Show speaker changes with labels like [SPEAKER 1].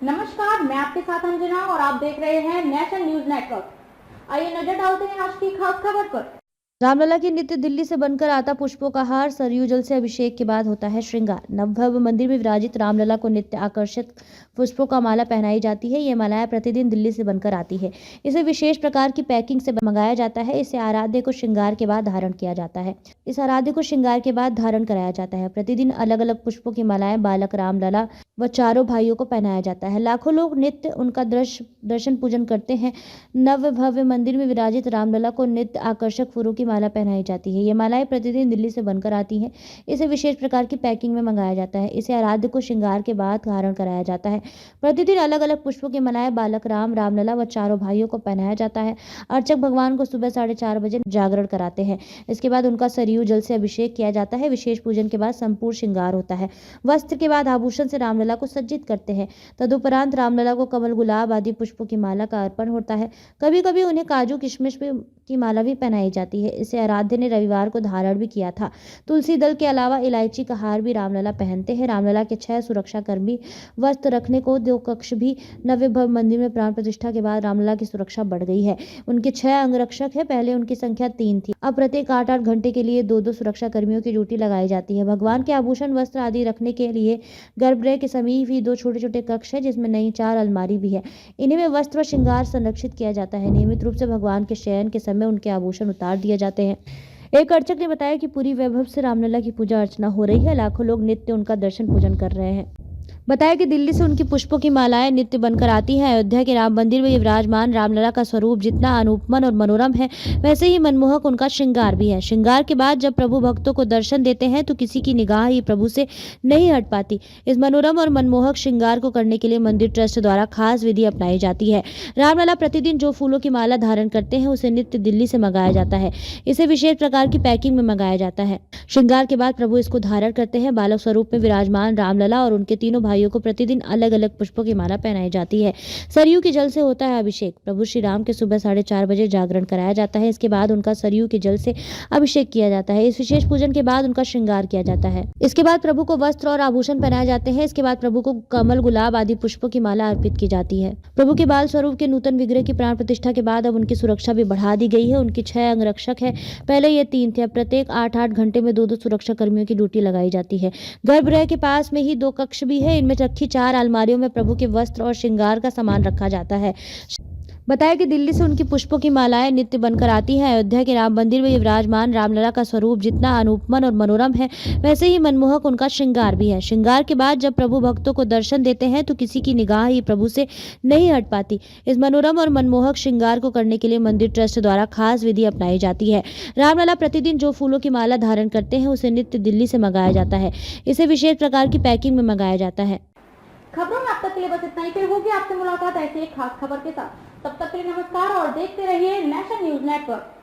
[SPEAKER 1] नमस्कार, मैं आपके साथ अंजना और आप देख रहे हैं नेशनल न्यूज नेटवर्क। आइए नजर डालते हैं आज की खास खबर पर।
[SPEAKER 2] रामलला की नित्य दिल्ली से बनकर आता पुष्पों का हार, सरयू जल से अभिषेक के बाद होता है श्रृंगार। नवभव्य मंदिर में विराजित रामलला को नित्य आकर्षित पुष्पों का माला पहनाई जाती है। ये मालाएं प्रतिदिन दिल्ली से बनकर आती है। इसे विशेष प्रकार की पैकिंग से मंगाया जाता है। इसे आराध्य को श्रृंगार के बाद धारण किया जाता है। इस आराध्य को श्रृंगार के बाद धारण कराया जाता है। प्रतिदिन अलग अलग पुष्पों की मालाएं बालक रामलला व चारों भाइयों को पहनाया जाता है। लाखों लोग नित्य उनका दर्शन पूजन करते हैं। नव भव्य मंदिर में विराजित रामलला को नित्य आकर्षक फूलों की माला पहनाई जाती है। ये मालाएं प्रतिदिन दिल्ली से बनकर आती हैं। इसे विशेष प्रकार की पैकिंग में मंगाया जाता है। इसे आराध्य को श्रृंगार के बाद धारण कराया जाता है। प्रतिदिन अलग अलग पुष्पों की मालाएं बालक रामलला व चारों भाइयों को पहनाया जाता है। अर्चक भगवान को सुबह 4:30 बजे जागरण कराते हैं। इसके बाद उनका सरयू जल से अभिषेक किया जाता है। विशेष पूजन के बाद संपूर्ण श्रृंगार होता है। वस्त्र के बाद आभूषण से रामलला को सज्जित करते हैं। तदुपरांत रामलला को कमल, गुलाब आदि पुष्पों की माला का अर्पण होता है। कभी कभी उन्हें काजू किशमिश की माला भी पहनाई जाती है। इसे आराध्य ने रविवार को धारण भी किया था। तुलसी दल के अलावा इलायची का हार भी रामलला पहनते हैं। रामलला के 6 सुरक्षाकर्मी वस्त्र रखने को 2 कक्ष भी नव्य भव्य मंदिर में प्राण प्रतिष्ठा के बाद रामलला की सुरक्षा बढ़ गई है। उनके 6 अंगरक्षक है। पहले उनकी संख्या 3 थी। अब प्रत्येक 8-8 घंटे के लिए 2-2 सुरक्षा कर्मियों की ड्यूटी लगाई जाती है। भगवान के आभूषण, वस्त्र आदि रखने के लिए गर्भगृह के समीप ही 2 छोटे छोटे कक्ष है, जिसमें नई 4 अलमारी भी है। इन्हीं में वस्त्र व श्रृंगार संरक्षित किया जाता है। नियमित रूप से भगवान के शयन के समय उनके आभूषण उतार दिए जाते हैं। एक अर्चक ने बताया कि पूरी वैभव से रामलला की पूजा अर्चना हो रही है। लाखों लोग नित्य उनका दर्शन पूजन कर रहे हैं। बताया कि दिल्ली से उनकी पुष्पों की मालाएं नित्य बनकर आती हैं। अयोध्या के राम मंदिर में विराजमान रामलला का स्वरूप जितना अनुपमन और मनोरम है, वैसे ही मनमोहक उनका श्रृंगार भी है। श्रृंगार के बाद जब प्रभु भक्तों को दर्शन देते हैं तो किसी की निगाह ही प्रभु से नहीं हट पाती। इस मनोरम और मनमोहक श्रृंगार को करने के लिए मंदिर ट्रस्ट द्वारा खास विधि अपनाई जाती है। रामलला प्रतिदिन जो फूलों की माला धारण करते हैं उसे नित्य दिल्ली से मंगाया जाता है। इसे विशेष प्रकार की पैकिंग में मंगाया जाता है। श्रृंगार के बाद प्रभु इसको धारण करते हैं। बालक स्वरूप में विराजमान रामलला और उनके तीनों भाइयों को प्रतिदिन अलग अलग पुष्पों की माला पहनाई जाती है। सरयू के जल से होता है अभिषेक। प्रभु श्री राम के सुबह 4:30 बजे जागरण कराया जाता है। इसके बाद उनका सरयू के जल से अभिषेक किया जाता है। इस विशेष पूजन के बाद उनका श्रृंगार किया जाता है। इसके बाद प्रभु को वस्त्र और आभूषण पहनाए जाते हैं। इसके बाद प्रभु को कमल, गुलाब आदि पुष्पों की माला अर्पित की जाती है। प्रभु के बाल स्वरूप के नूतन विग्रह की प्राण प्रतिष्ठा के बाद अब उनकी सुरक्षा भी बढ़ा दी गई है। उनकी 6 अंगरक्षक है। पहले ये 3 थे। अब प्रत्येक 8-8 घंटे में 2-2 सुरक्षा कर्मियों की ड्यूटी लगाई जाती है। गर्भगृह के पास में ही 2 कक्ष भी है। इनमें रखी 4 अलमारियों में प्रभु के वस्त्र और श्रृंगार का सामान रखा जाता है। बताया कि दिल्ली से उनकी पुष्पों की मालाएं नित्य बनकर आती हैं। अयोध्या के राम मंदिर में विराजमान रामलला का स्वरूप जितना अनुपमन और मनोरम है, वैसे ही मनमोहक उनका श्रृंगार भी है। श्रृंगार के बाद जब प्रभु भक्तों को दर्शन देते हैं तो किसी की निगाह ही प्रभु से नहीं हट पाती। इस मनोरम और मनमोहक श्रृंगार को करने के लिए मंदिर ट्रस्ट द्वारा खास विधि अपनाई जाती है। रामलला प्रतिदिन जो फूलों की माला धारण करते हैं उसे नित्य दिल्ली से मंगाया जाता है। इसे विशेष प्रकार की पैकिंग में मंगाया जाता है।
[SPEAKER 1] खबरों में अब तक के लिए बस इतना ही। फिर होगी आपसे मुलाकात ऐसी एक खास खबर के साथ। तब तक के लिए नमस्कार और देखते रहिए नेशनल न्यूज नेटवर्क।